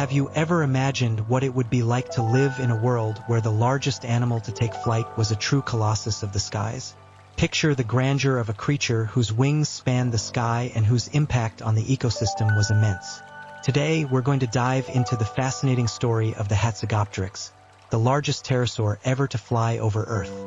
Have you ever imagined what it would be like to live in a world where the largest animal to take flight was a true colossus of the skies? Picture the grandeur of a creature whose wings spanned the sky and whose impact on the ecosystem was immense. Today, we're going to dive into the fascinating story of the Hatzegopteryx, the largest pterosaur ever to fly over Earth.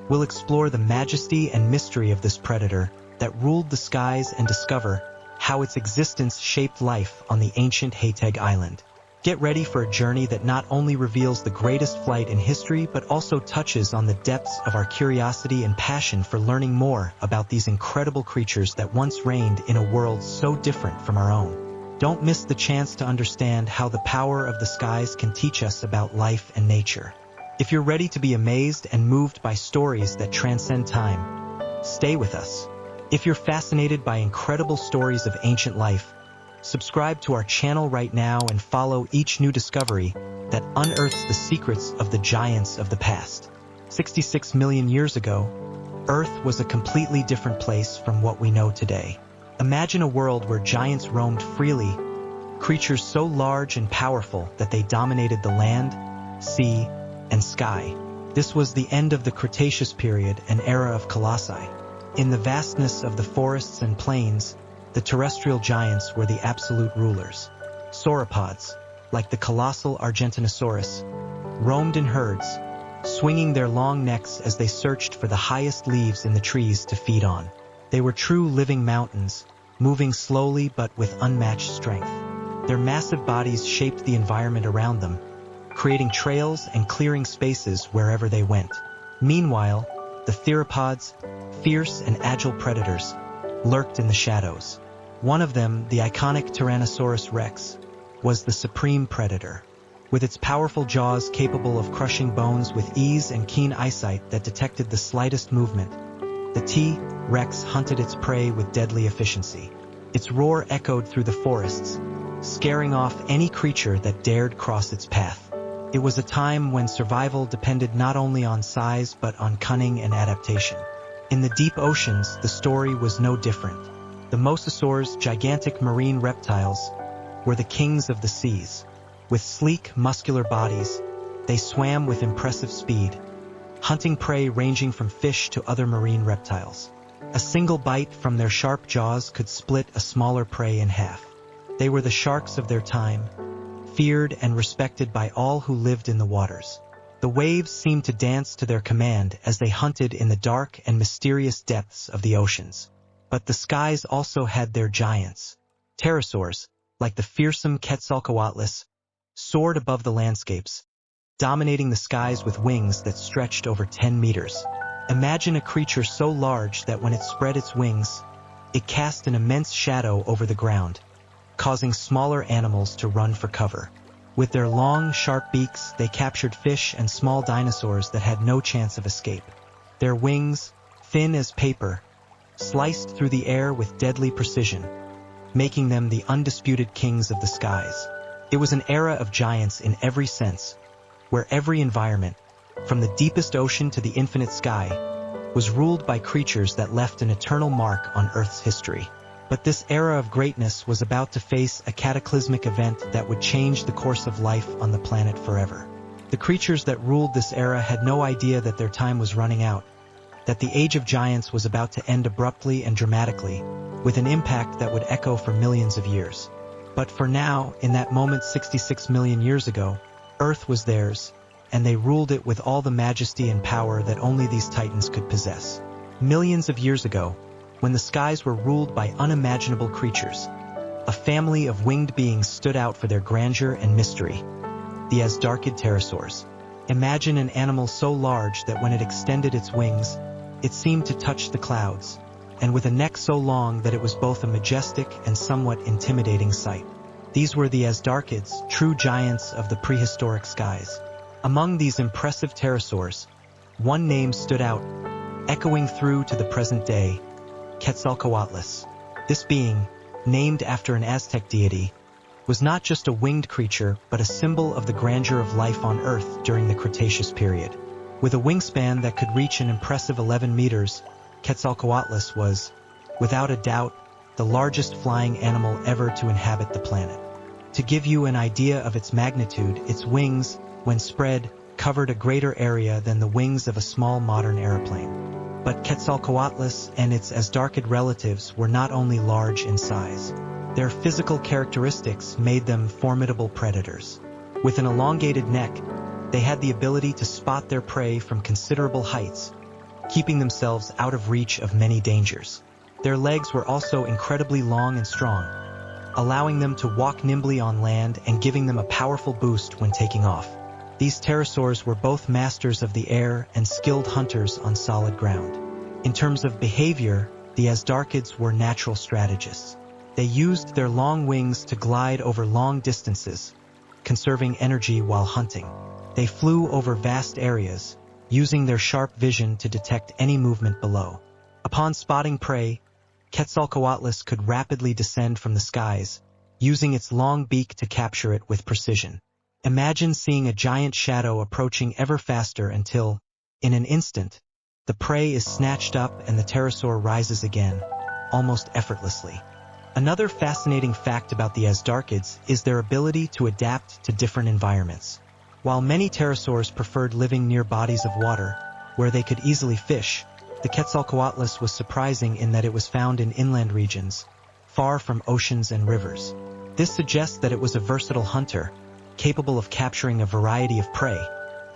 We'll explore the majesty and mystery of this predator that ruled the skies and discover how its existence shaped life on the ancient Hateg Island. Get ready for a journey that not only reveals the greatest flight in history, but also touches on the depths of our curiosity and passion for learning more about these incredible creatures that once reigned in a world so different from our own. Don't miss the chance to understand how the power of the skies can teach us about life and nature. If you're ready to be amazed and moved by stories that transcend time, stay with us. If you're fascinated by incredible stories of ancient life, subscribe to our channel right now and follow each new discovery that unearths the secrets of the giants of the past. 66 million years ago, Earth was a completely different place from what we know today. Imagine a world where giants roamed freely, creatures so large and powerful that they dominated the land, sea, and sky. This was the end of the Cretaceous period, an era of colossi. In the vastness of the forests and plains, the terrestrial giants were the absolute rulers. Sauropods, like the colossal Argentinosaurus, roamed in herds, swinging their long necks as they searched for the highest leaves in the trees to feed on. They were true living mountains, moving slowly but with unmatched strength. Their massive bodies shaped the environment around them, creating trails and clearing spaces wherever they went. Meanwhile, the theropods, fierce and agile predators, lurked in the shadows. One of them, the iconic Tyrannosaurus rex, was the supreme predator. With its powerful jaws capable of crushing bones with ease and keen eyesight that detected the slightest movement, the T-Rex hunted its prey with deadly efficiency. Its roar echoed through the forests, scaring off any creature that dared cross its path. It was a time when survival depended not only on size but on cunning and adaptation. In the deep oceans, the story was no different. The mosasaurs, gigantic marine reptiles, were the kings of the seas. With sleek, muscular bodies, they swam with impressive speed, hunting prey ranging from fish to other marine reptiles. A single bite from their sharp jaws could split a smaller prey in half. They were the sharks of their time, feared and respected by all who lived in the waters. The waves seemed to dance to their command as they hunted in the dark and mysterious depths of the oceans. But the skies also had their giants. Pterosaurs, like the fearsome Quetzalcoatlus, soared above the landscapes, dominating the skies with wings that stretched over 10 meters. Imagine a creature so large that when it spread its wings, it cast an immense shadow over the ground, causing smaller animals to run for cover. With their long, sharp beaks, they captured fish and small dinosaurs that had no chance of escape. Their wings, thin as paper, sliced through the air with deadly precision, making them the undisputed kings of the skies. It was an era of giants in every sense, where every environment, from the deepest ocean to the infinite sky, was ruled by creatures that left an eternal mark on Earth's history. But this era of greatness was about to face a cataclysmic event that would change the course of life on the planet forever. The creatures that ruled this era had no idea that their time was running out, that the age of giants was about to end abruptly and dramatically, with an impact that would echo for millions of years. But for now, in that moment 66 million years ago, Earth was theirs, and they ruled it with all the majesty and power that only these titans could possess. Millions of years ago, when the skies were ruled by unimaginable creatures, a family of winged beings stood out for their grandeur and mystery, the Azhdarchid pterosaurs. Imagine an animal so large that when it extended its wings, it seemed to touch the clouds, and with a neck so long that it was both a majestic and somewhat intimidating sight. These were the Azhdarchids, true giants of the prehistoric skies. Among these impressive pterosaurs, one name stood out, echoing through to the present day: Quetzalcoatlus. This being, named after an Aztec deity, was not just a winged creature but a symbol of the grandeur of life on Earth during the Cretaceous period. With a wingspan that could reach an impressive 11 meters, Quetzalcoatlus was, without a doubt, the largest flying animal ever to inhabit the planet. To give you an idea of its magnitude, its wings, when spread, covered a greater area than the wings of a small modern airplane. But Quetzalcoatlus and its Azhdarchid relatives were not only large in size. Their physical characteristics made them formidable predators. With an elongated neck, they had the ability to spot their prey from considerable heights, keeping themselves out of reach of many dangers. Their legs were also incredibly long and strong, allowing them to walk nimbly on land and giving them a powerful boost when taking off. These pterosaurs were both masters of the air and skilled hunters on solid ground. In terms of behavior, the Azhdarchids were natural strategists. They used their long wings to glide over long distances, conserving energy while hunting. They flew over vast areas, using their sharp vision to detect any movement below. Upon spotting prey, Quetzalcoatlus could rapidly descend from the skies, using its long beak to capture it with precision. Imagine seeing a giant shadow approaching ever faster until, in an instant, the prey is snatched up and the pterosaur rises again, almost effortlessly. Another fascinating fact about the Azhdarchids is their ability to adapt to different environments. While many pterosaurs preferred living near bodies of water, where they could easily fish, the Quetzalcoatlus was surprising in that it was found in inland regions, far from oceans and rivers. This suggests that it was a versatile hunter, capable of capturing a variety of prey,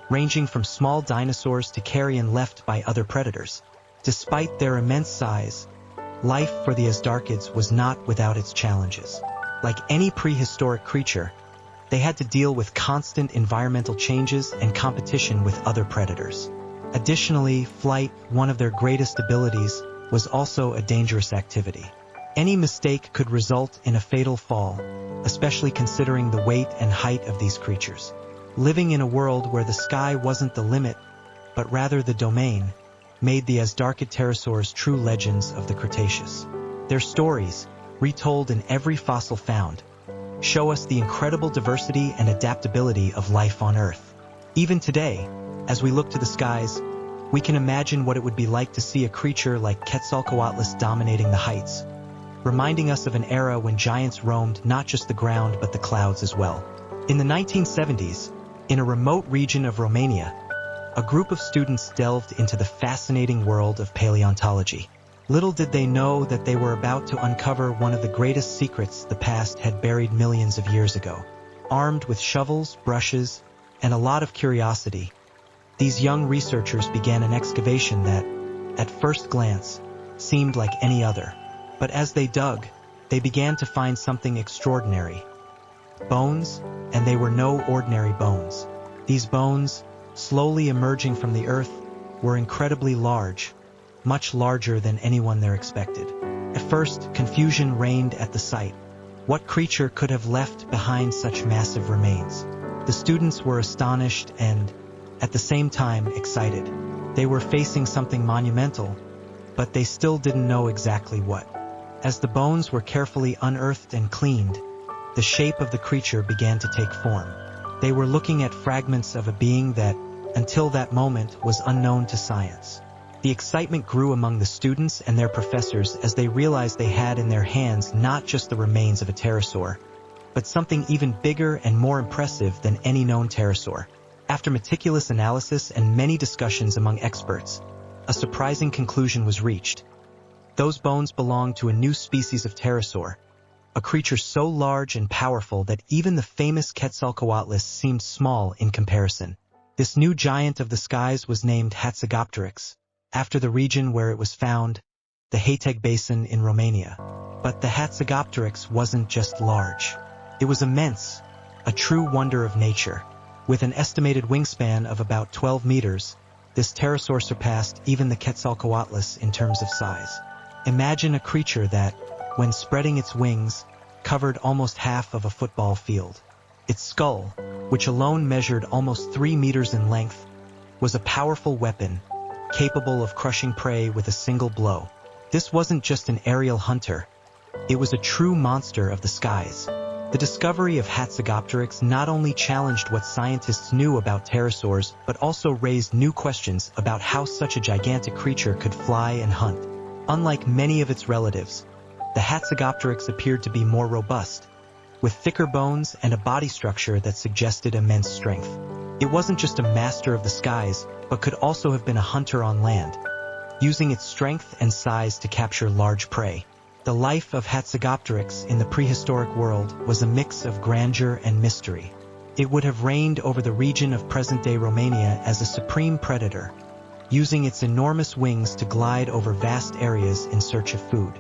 ranging from small dinosaurs to carrion left by other predators. Despite their immense size, life for the Azhdarchids was not without its challenges. Like any prehistoric creature, they had to deal with constant environmental changes and competition with other predators. Additionally, flight, one of their greatest abilities, was also a dangerous activity. Any mistake could result in a fatal fall, especially considering the weight and height of these creatures. Living in a world where the sky wasn't the limit, but rather the domain, made the Azhdarchid pterosaurs true legends of the Cretaceous. Their stories, retold in every fossil found, show us the incredible diversity and adaptability of life on Earth. Even today, as we look to the skies, we can imagine what it would be like to see a creature like Quetzalcoatlus dominating the heights, reminding us of an era when giants roamed not just the ground but the clouds as well. In the 1970s, in a remote region of Romania, a group of students delved into the fascinating world of paleontology. Little did they know that they were about to uncover one of the greatest secrets the past had buried millions of years ago. Armed with shovels, brushes, and a lot of curiosity, these young researchers began an excavation that, at first glance, seemed like any other. But as they dug, they began to find something extraordinary. Bones, and they were no ordinary bones. These bones, slowly emerging from the earth, were incredibly large, much larger than anyone there expected. At first, confusion reigned at the sight. What creature could have left behind such massive remains? The students were astonished and, at the same time, excited. They were facing something monumental, but they still didn't know exactly what. As the bones were carefully unearthed and cleaned, the shape of the creature began to take form. They were looking at fragments of a being that, until that moment, was unknown to science. The excitement grew among the students and their professors as they realized they had in their hands not just the remains of a pterosaur, but something even bigger and more impressive than any known pterosaur. After meticulous analysis and many discussions among experts, a surprising conclusion was reached. Those bones belonged to a new species of pterosaur, a creature so large and powerful that even the famous Quetzalcoatlus seemed small in comparison. This new giant of the skies was named Hatzegopteryx, after the region where it was found, the Hateg Basin in Romania. But the Hatzegopteryx wasn't just large. It was immense, a true wonder of nature. With an estimated wingspan of about 12 meters, this pterosaur surpassed even the Quetzalcoatlus in terms of size. Imagine a creature that, when spreading its wings, covered almost half of a football field. Its skull, which alone measured almost 3 meters in length, was a powerful weapon, capable of crushing prey with a single blow. This wasn't just an aerial hunter, it was a true monster of the skies. The discovery of Hatzegopteryx not only challenged what scientists knew about pterosaurs, but also raised new questions about how such a gigantic creature could fly and hunt. Unlike many of its relatives, the Hatzegopteryx appeared to be more robust, with thicker bones and a body structure that suggested immense strength. It wasn't just a master of the skies, but could also have been a hunter on land, using its strength and size to capture large prey. The life of Hatzegopteryx in the prehistoric world was a mix of grandeur and mystery. It would have reigned over the region of present-day Romania as a supreme predator, using its enormous wings to glide over vast areas in search of food.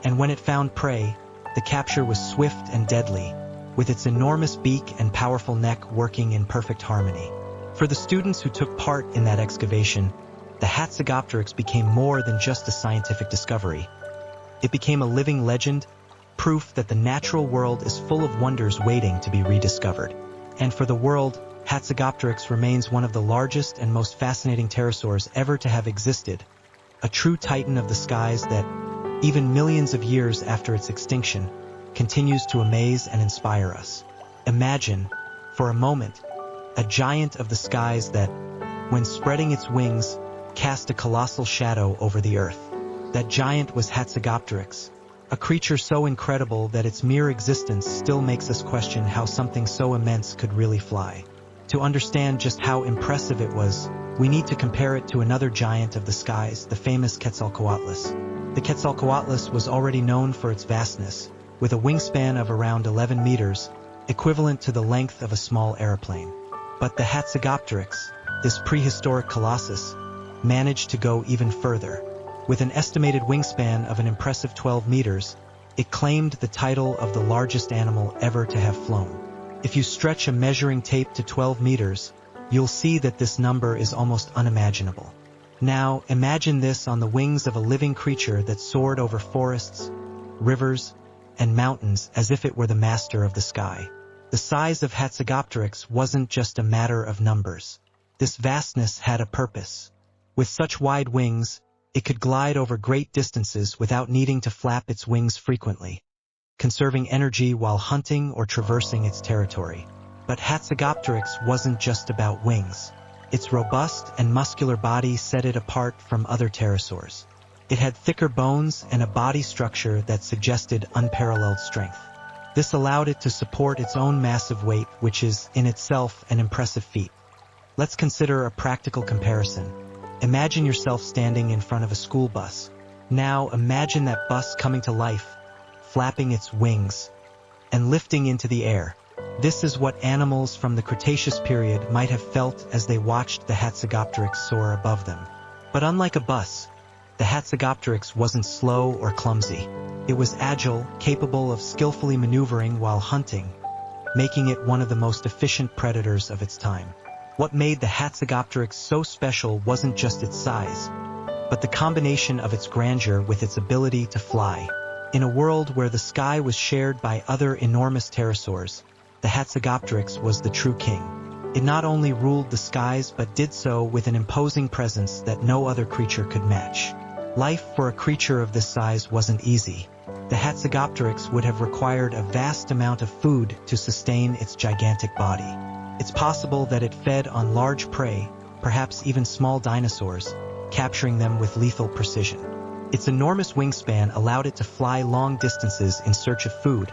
And when it found prey, the capture was swift and deadly, with its enormous beak and powerful neck working in perfect harmony. For the students who took part in that excavation, the Hatzegopteryx became more than just a scientific discovery. It became a living legend, proof that the natural world is full of wonders waiting to be rediscovered. And for the world, Hatzegopteryx remains one of the largest and most fascinating pterosaurs ever to have existed, a true titan of the skies that, even millions of years after its extinction, continues to amaze and inspire us. Imagine, for a moment, a giant of the skies that, when spreading its wings, cast a colossal shadow over the earth. That giant was Hatzegopteryx, a creature so incredible that its mere existence still makes us question how something so immense could really fly. To understand just how impressive it was, we need to compare it to another giant of the skies, the famous Quetzalcoatlus. The Quetzalcoatlus was already known for its vastness, with a wingspan of around 11 meters, equivalent to the length of a small airplane. But the Hatzegopteryx, this prehistoric colossus, managed to go even further. With an estimated wingspan of an impressive 12 meters, it claimed the title of the largest animal ever to have flown. If you stretch a measuring tape to 12 meters, you'll see that this number is almost unimaginable. Now, imagine this on the wings of a living creature that soared over forests, rivers, and mountains as if it were the master of the sky. The size of Hatzegopteryx wasn't just a matter of numbers. This vastness had a purpose. With such wide wings, it could glide over great distances without needing to flap its wings frequently, conserving energy while hunting or traversing its territory. But Hatzegopteryx wasn't just about wings. Its robust and muscular body set it apart from other pterosaurs. It had thicker bones and a body structure that suggested unparalleled strength. This allowed it to support its own massive weight, which is, in itself, an impressive feat. Let's consider a practical comparison. Imagine yourself standing in front of a school bus. Now imagine that bus coming to life, flapping its wings, and lifting into the air. This is what animals from the Cretaceous period might have felt as they watched the Hatzegopteryx soar above them. But unlike a bus, the Hatzegopteryx wasn't slow or clumsy. It was agile, capable of skillfully maneuvering while hunting, making it one of the most efficient predators of its time. What made the Hatzegopteryx so special wasn't just its size, but the combination of its grandeur with its ability to fly. In a world where the sky was shared by other enormous pterosaurs, the Hatzegopteryx was the true king. It not only ruled the skies but did so with an imposing presence that no other creature could match. Life for a creature of this size wasn't easy. The Hatzegopteryx would have required a vast amount of food to sustain its gigantic body. It's possible that it fed on large prey, perhaps even small dinosaurs, capturing them with lethal precision. Its enormous wingspan allowed it to fly long distances in search of food,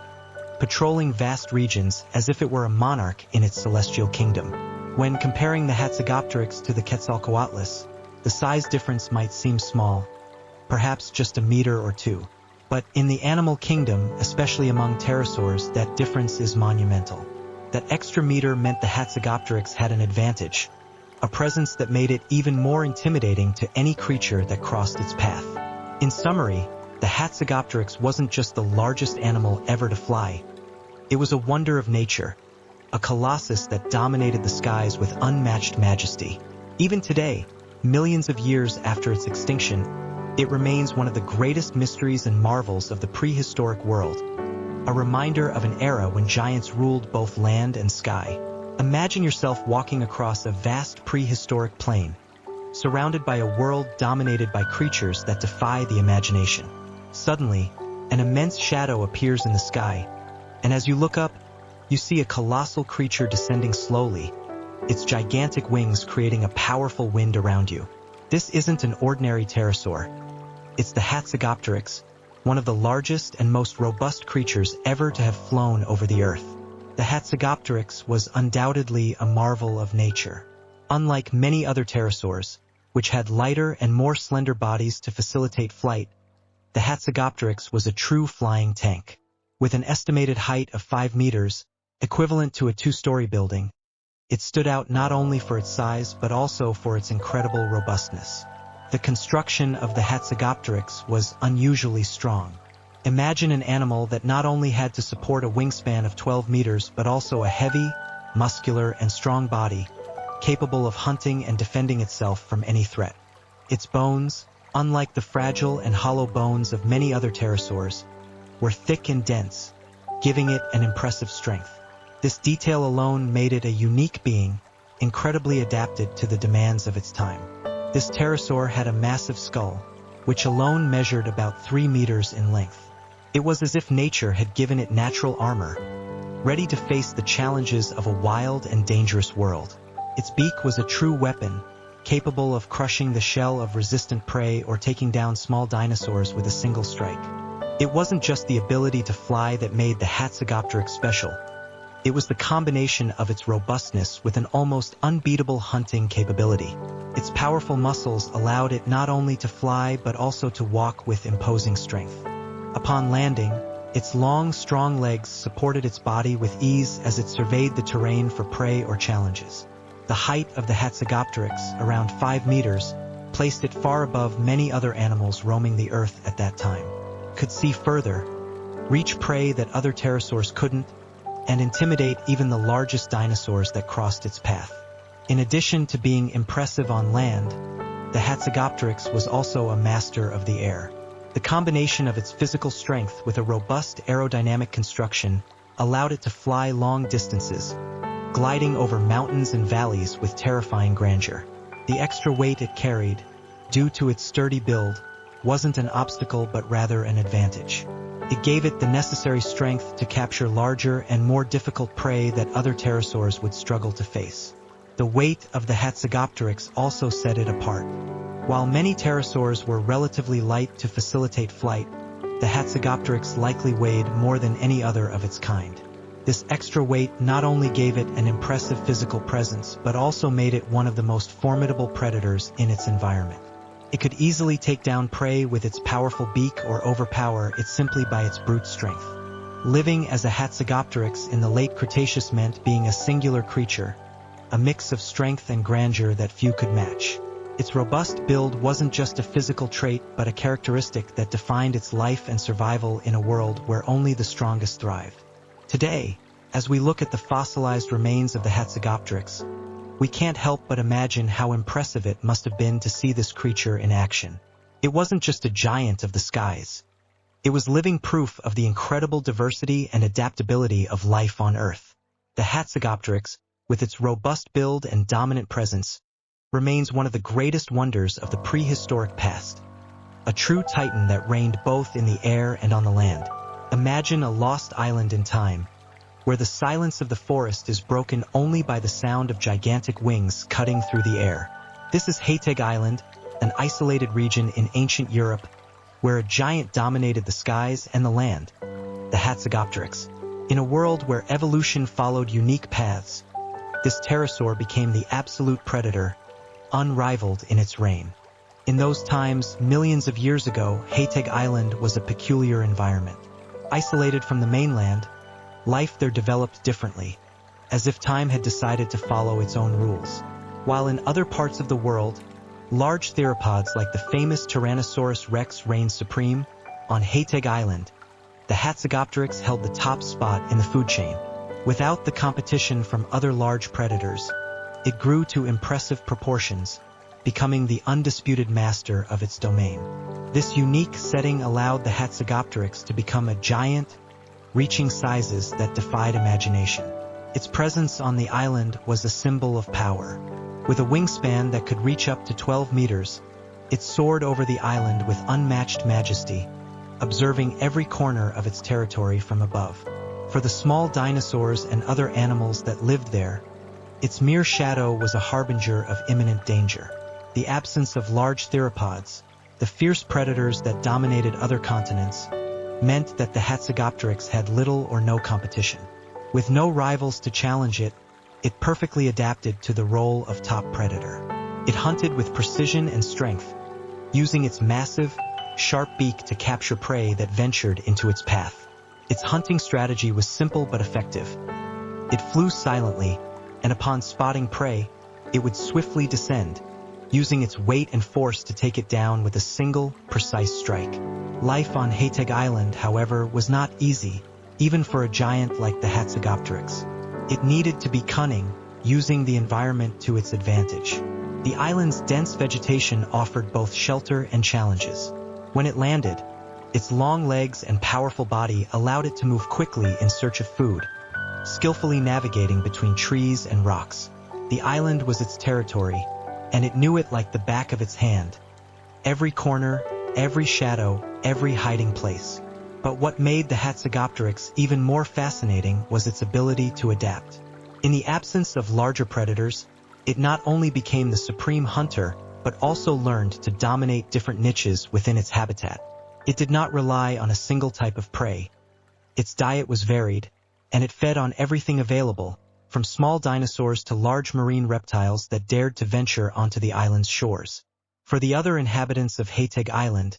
patrolling vast regions as if it were a monarch in its celestial kingdom. When comparing the Hatzegopteryx to the Quetzalcoatlus, the size difference might seem small, perhaps just a meter or two. But in the animal kingdom, especially among pterosaurs, that difference is monumental. That extra meter meant the Hatzegopteryx had an advantage, a presence that made it even more intimidating to any creature that crossed its path. In summary, the Hatzegopteryx wasn't just the largest animal ever to fly. It was a wonder of nature, a colossus that dominated the skies with unmatched majesty. Even today, millions of years after its extinction, it remains one of the greatest mysteries and marvels of the prehistoric world, a reminder of an era when giants ruled both land and sky. Imagine yourself walking across a vast prehistoric plain, surrounded by a world dominated by creatures that defy the imagination. Suddenly, an immense shadow appears in the sky, and as you look up, you see a colossal creature descending slowly, its gigantic wings creating a powerful wind around you. This isn't an ordinary pterosaur. It's the Hatzegopteryx, one of the largest and most robust creatures ever to have flown over the earth. The Hatzegopteryx was undoubtedly a marvel of nature. Unlike many other pterosaurs, which had lighter and more slender bodies to facilitate flight, the Hatzegopteryx was a true flying tank. With an estimated height of 5 meters, equivalent to a 2-story building, it stood out not only for its size but also for its incredible robustness. The construction of the Hatzegopteryx was unusually strong. Imagine an animal that not only had to support a wingspan of 12 meters but also a heavy, muscular, and strong body, capable of hunting and defending itself from any threat. Its bones, unlike the fragile and hollow bones of many other pterosaurs, were thick and dense, giving it an impressive strength. This detail alone made it a unique being, incredibly adapted to the demands of its time. This pterosaur had a massive skull, which alone measured about 3 meters in length. It was as if nature had given it natural armor, ready to face the challenges of a wild and dangerous world. Its beak was a true weapon, capable of crushing the shell of resistant prey or taking down small dinosaurs with a single strike. It wasn't just the ability to fly that made the Hatzegopteryx special. It was the combination of its robustness with an almost unbeatable hunting capability. Its powerful muscles allowed it not only to fly but also to walk with imposing strength. Upon landing, its long, strong legs supported its body with ease as it surveyed the terrain for prey or challenges. The height of the Hatzegopteryx, around 5 meters, placed it far above many other animals roaming the earth at that time. Could see further, reach prey that other pterosaurs couldn't, and intimidate even the largest dinosaurs that crossed its path. In addition to being impressive on land, the Hatzegopteryx was also a master of the air. The combination of its physical strength with a robust aerodynamic construction allowed it to fly long distances, gliding over mountains and valleys with terrifying grandeur. The extra weight it carried, due to its sturdy build, wasn't an obstacle but rather an advantage. It gave it the necessary strength to capture larger and more difficult prey that other pterosaurs would struggle to face. The weight of the Hatzegopteryx also set it apart. While many pterosaurs were relatively light to facilitate flight, the Hatzegopteryx likely weighed more than any other of its kind. This extra weight not only gave it an impressive physical presence but also made it one of the most formidable predators in its environment. It could easily take down prey with its powerful beak or overpower it simply by its brute strength. Living as a Hatzegopteryx in the late Cretaceous meant being a singular creature, a mix of strength and grandeur that few could match. Its robust build wasn't just a physical trait but a characteristic that defined its life and survival in a world where only the strongest thrived. Today, as we look at the fossilized remains of the Hatzegopteryx, we can't help but imagine how impressive it must have been to see this creature in action. It wasn't just a giant of the skies. It was living proof of the incredible diversity and adaptability of life on Earth. The Hatzegopteryx, with its robust build and dominant presence, remains one of the greatest wonders of the prehistoric past. A true titan that reigned both in the air and on the land. Imagine a lost island in time, where the silence of the forest is broken only by the sound of gigantic wings cutting through the air. This is Hateg Island, an isolated region in ancient Europe, where a giant dominated the skies and the land, the Hatzegopteryx. In a world where evolution followed unique paths, this pterosaur became the absolute predator, unrivaled in its reign. In those times, millions of years ago, Hateg Island was a peculiar environment. Isolated from the mainland, life there developed differently, as if time had decided to follow its own rules. While in other parts of the world, large theropods like the famous Tyrannosaurus rex reigned supreme, on Hateg Island, the Hatzegopteryx held the top spot in the food chain. Without the competition from other large predators, it grew to impressive proportions, becoming the undisputed master of its domain. This unique setting allowed the Hatzegopteryx to become a giant, reaching sizes that defied imagination. Its presence on the island was a symbol of power. With a wingspan that could reach up to 12 meters, it soared over the island with unmatched majesty, observing every corner of its territory from above. For the small dinosaurs and other animals that lived there, its mere shadow was a harbinger of imminent danger. The absence of large theropods, the fierce predators that dominated other continents, meant that the Hatzegopteryx had little or no competition. With no rivals to challenge it, it perfectly adapted to the role of top predator. It hunted with precision and strength, using its massive, sharp beak to capture prey that ventured into its path. Its hunting strategy was simple but effective. It flew silently, and upon spotting prey, it would swiftly descend, using its weight and force to take it down with a single, precise strike. Life on Haiteg Island, however, was not easy, even for a giant like the Hatzegopteryx. It needed to be cunning, using the environment to its advantage. The island's dense vegetation offered both shelter and challenges. When it landed, its long legs and powerful body allowed it to move quickly in search of food, skillfully navigating between trees and rocks. The island was its territory, and it knew it like the back of its hand. Every corner, every shadow, every hiding place. But what made the Hatzegopteryx even more fascinating was its ability to adapt. In the absence of larger predators, it not only became the supreme hunter, but also learned to dominate different niches within its habitat. It did not rely on a single type of prey. Its diet was varied, and it fed on everything available, from small dinosaurs to large marine reptiles that dared to venture onto the island's shores. For the other inhabitants of Haiteg Island,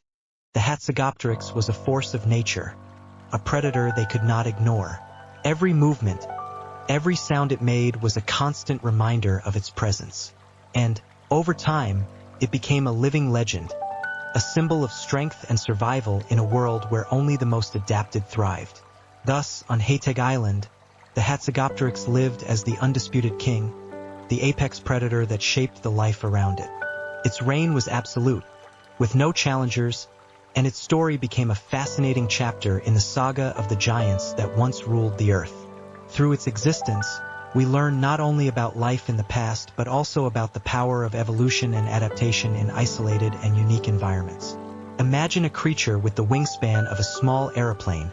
the Hatzegopteryx was a force of nature, a predator they could not ignore. Every movement, every sound it made was a constant reminder of its presence. And, over time, it became a living legend, a symbol of strength and survival in a world where only the most adapted thrived. Thus, on Haiteg Island, the Hatzegopteryx lived as the undisputed king, the apex predator that shaped the life around it. Its reign was absolute, with no challengers, and its story became a fascinating chapter in the saga of the giants that once ruled the earth. Through its existence, we learn not only about life in the past but also about the power of evolution and adaptation in isolated and unique environments. Imagine a creature with the wingspan of a small aeroplane,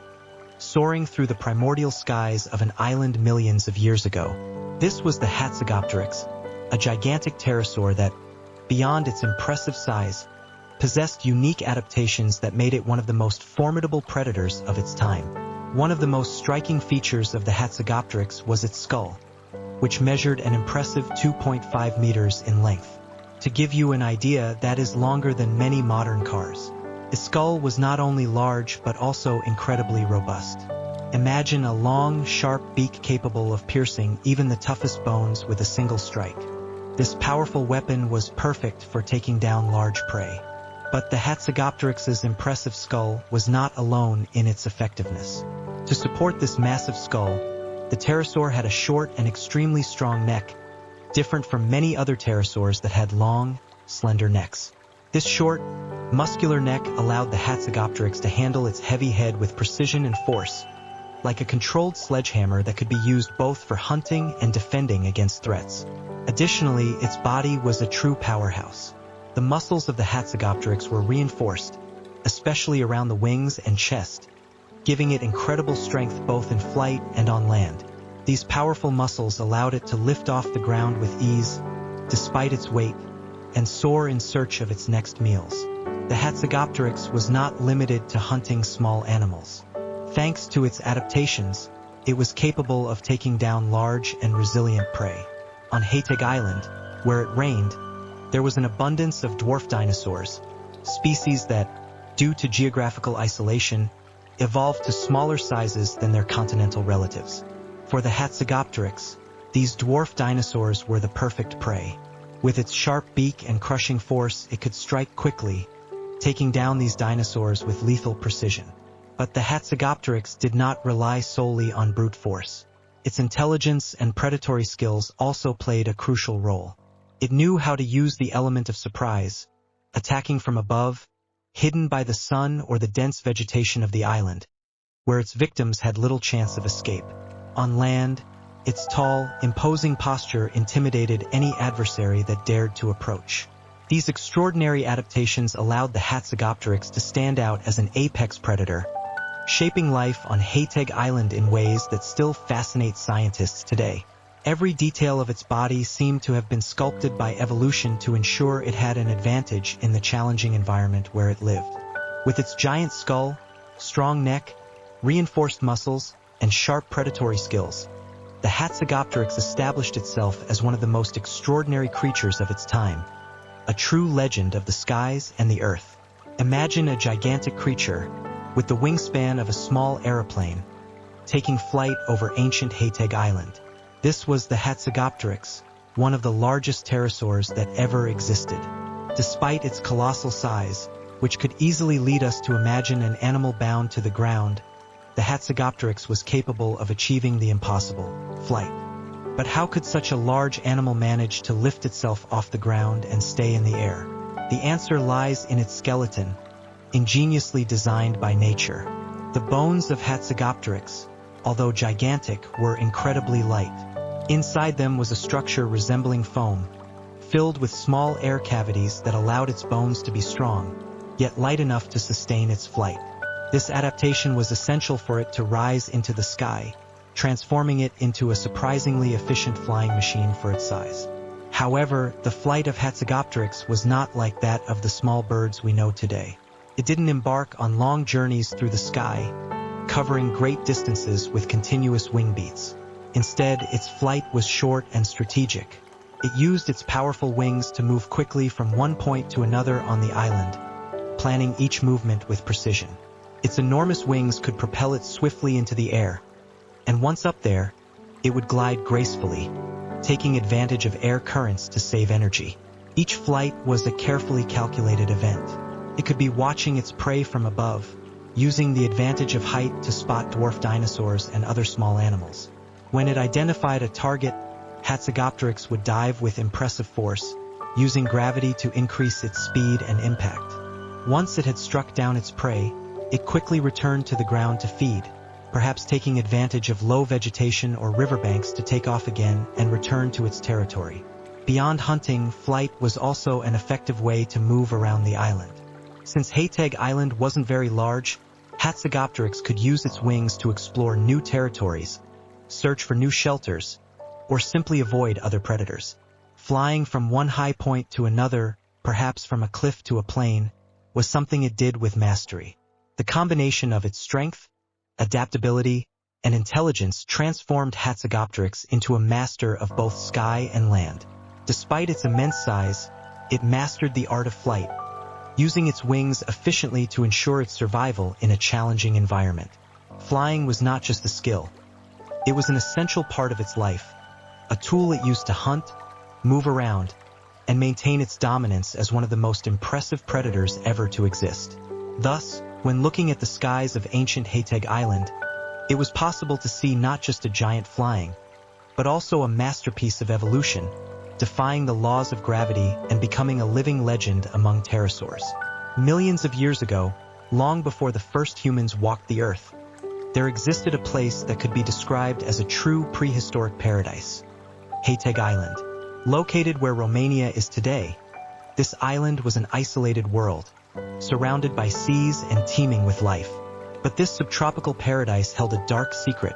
soaring through the primordial skies of an island millions of years ago. This was the Hatzegopteryx, a gigantic pterosaur that, beyond its impressive size, possessed unique adaptations that made it one of the most formidable predators of its time. One of the most striking features of the Hatzegopteryx was its skull, which measured an impressive 2.5 meters in length. To give you an idea, that is longer than many modern cars. Its skull was not only large but also incredibly robust. Imagine a long, sharp beak capable of piercing even the toughest bones with a single strike. This powerful weapon was perfect for taking down large prey. But the Hatzegopteryx's impressive skull was not alone in its effectiveness. To support this massive skull, the pterosaur had a short and extremely strong neck, different from many other pterosaurs that had long, slender necks. This short, muscular neck allowed the Hatzegopteryx to handle its heavy head with precision and force, like a controlled sledgehammer that could be used both for hunting and defending against threats. Additionally, its body was a true powerhouse. The muscles of the Hatzegopteryx were reinforced, especially around the wings and chest, giving it incredible strength both in flight and on land. These powerful muscles allowed it to lift off the ground with ease, despite its weight, and soar in search of its next meals. The Hatzegopteryx was not limited to hunting small animals. Thanks to its adaptations, it was capable of taking down large and resilient prey. On Haiteg Island, where it rained, there was an abundance of dwarf dinosaurs, species that, due to geographical isolation, evolved to smaller sizes than their continental relatives. For the Hatzegopteryx, these dwarf dinosaurs were the perfect prey. With its sharp beak and crushing force, it could strike quickly, taking down these dinosaurs with lethal precision. But the Hatzegopteryx did not rely solely on brute force. Its intelligence and predatory skills also played a crucial role. It knew how to use the element of surprise, attacking from above, hidden by the sun or the dense vegetation of the island, where its victims had little chance of escape. On land, its tall, imposing posture intimidated any adversary that dared to approach. These extraordinary adaptations allowed the Hatzegopteryx to stand out as an apex predator, shaping life on Haiteg Island in ways that still fascinate scientists today. Every detail of its body seemed to have been sculpted by evolution to ensure it had an advantage in the challenging environment where it lived. With its giant skull, strong neck, reinforced muscles, and sharp predatory skills, the Hatzegopteryx established itself as one of the most extraordinary creatures of its time, a true legend of the skies and the earth. Imagine a gigantic creature, with the wingspan of a small aeroplane, taking flight over ancient Hayteg Island. This was the Hatzegopteryx, one of the largest pterosaurs that ever existed. Despite its colossal size, which could easily lead us to imagine an animal bound to the ground, the Hatzegopteryx was capable of achieving the impossible, flight. But how could such a large animal manage to lift itself off the ground and stay in the air? The answer lies in its skeleton, ingeniously designed by nature. The bones of Hatzegopteryx, although gigantic, were incredibly light. Inside them was a structure resembling foam, filled with small air cavities that allowed its bones to be strong, yet light enough to sustain its flight. This adaptation was essential for it to rise into the sky, transforming it into a surprisingly efficient flying machine for its size. However, the flight of Hatzegopteryx was not like that of the small birds we know today. It didn't embark on long journeys through the sky, covering great distances with continuous wing beats. Instead, its flight was short and strategic. It used its powerful wings to move quickly from one point to another on the island, planning each movement with precision. Its enormous wings could propel it swiftly into the air, and once up there, it would glide gracefully, taking advantage of air currents to save energy. Each flight was a carefully calculated event. It could be watching its prey from above, using the advantage of height to spot dwarf dinosaurs and other small animals. When it identified a target, Hatzegopteryx would dive with impressive force, using gravity to increase its speed and impact. Once it had struck down its prey, it quickly returned to the ground to feed, perhaps taking advantage of low vegetation or riverbanks to take off again and return to its territory. Beyond hunting, flight was also an effective way to move around the island. Since Hayteg Island wasn't very large, Hatzegopteryx could use its wings to explore new territories, search for new shelters, or simply avoid other predators. Flying from one high point to another, perhaps from a cliff to a plain, was something it did with mastery. The combination of its strength, adaptability, and intelligence transformed Hatzegopteryx into a master of both sky and land. Despite its immense size, it mastered the art of flight, using its wings efficiently to ensure its survival in a challenging environment. Flying was not just a skill. It was an essential part of its life, a tool it used to hunt, move around, and maintain its dominance as one of the most impressive predators ever to exist. Thus, when looking at the skies of ancient Hayteg Island, it was possible to see not just a giant flying, but also a masterpiece of evolution, defying the laws of gravity and becoming a living legend among pterosaurs. Millions of years ago, long before the first humans walked the earth, there existed a place that could be described as a true prehistoric paradise, Hayteg Island. Located where Romania is today, this island was an isolated world, surrounded by seas and teeming with life. But this subtropical paradise held a dark secret,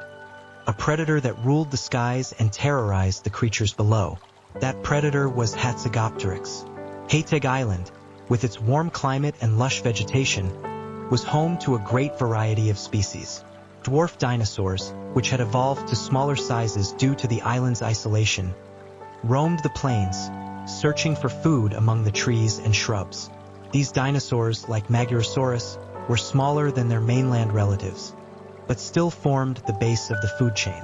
a predator that ruled the skies and terrorized the creatures below. That predator was Hatzegopteryx. Hayteg Island, with its warm climate and lush vegetation, was home to a great variety of species. Dwarf dinosaurs, which had evolved to smaller sizes due to the island's isolation, roamed the plains, searching for food among the trees and shrubs. These dinosaurs, like Maior, were smaller than their mainland relatives, but still formed the base of the food chain.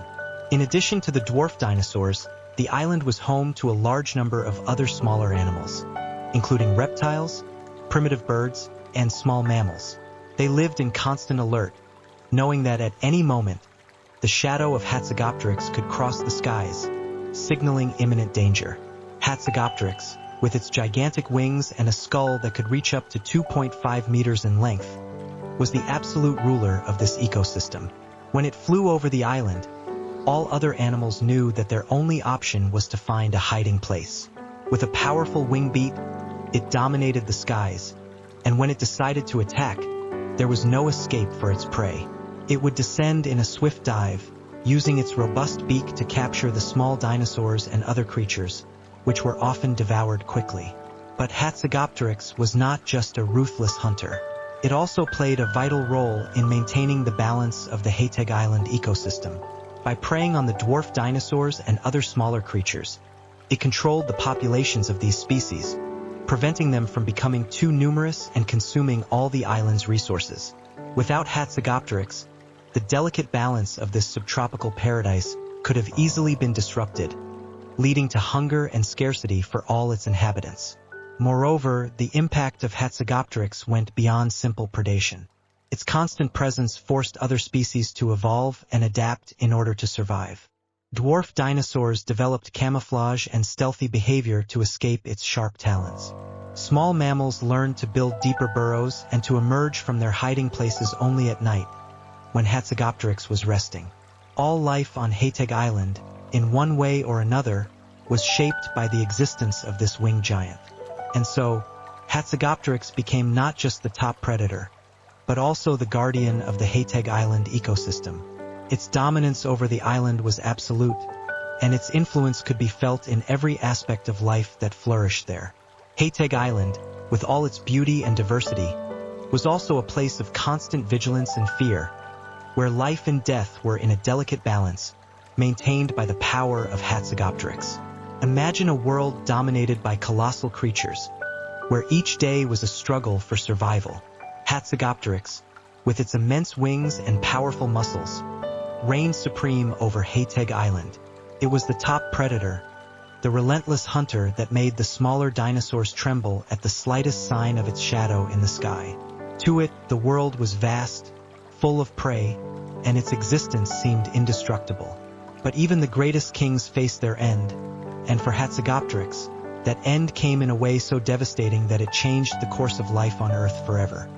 In addition to the dwarf dinosaurs, the island was home to a large number of other smaller animals, including reptiles, primitive birds, and small mammals. They lived in constant alert, knowing that at any moment, the shadow of Hatzegopteryx could cross the skies, signaling imminent danger. Hatzegopteryx, with its gigantic wings and a skull that could reach up to 2.5 meters in length, was the absolute ruler of this ecosystem. When it flew over the island, all other animals knew that their only option was to find a hiding place. With a powerful wing beat, it dominated the skies, and when it decided to attack, there was no escape for its prey. It would descend in a swift dive, using its robust beak to capture the small dinosaurs and other creatures, which were often devoured quickly. But Hatzegopteryx was not just a ruthless hunter. It also played a vital role in maintaining the balance of the Hayteg Island ecosystem. By preying on the dwarf dinosaurs and other smaller creatures, it controlled the populations of these species, preventing them from becoming too numerous and consuming all the island's resources. Without Hatzegopteryx, the delicate balance of this subtropical paradise could have easily been disrupted, leading to hunger and scarcity for all its inhabitants. Moreover, the impact of Hatzegopteryx went beyond simple predation. Its constant presence forced other species to evolve and adapt in order to survive. Dwarf dinosaurs developed camouflage and stealthy behavior to escape its sharp talons. Small mammals learned to build deeper burrows and to emerge from their hiding places only at night, when Hatzegopteryx was resting. All life on Hayteg Island, in one way or another, was shaped by the existence of this winged giant. And so, Hatzegopteryx became not just the top predator, but also the guardian of the Hayteg Island ecosystem. Its dominance over the island was absolute, and its influence could be felt in every aspect of life that flourished there. Hayteg Island, with all its beauty and diversity, was also a place of constant vigilance and fear, where life and death were in a delicate balance, maintained by the power of Hatzegopteryx. Imagine a world dominated by colossal creatures, where each day was a struggle for survival. Hatzegopteryx, with its immense wings and powerful muscles, reigned supreme over Hayteg Island. It was the top predator, the relentless hunter that made the smaller dinosaurs tremble at the slightest sign of its shadow in the sky. To it, the world was vast, full of prey, and its existence seemed indestructible. But even the greatest kings faced their end, and for Hatzegopteryx, that end came in a way so devastating that it changed the course of life on Earth forever.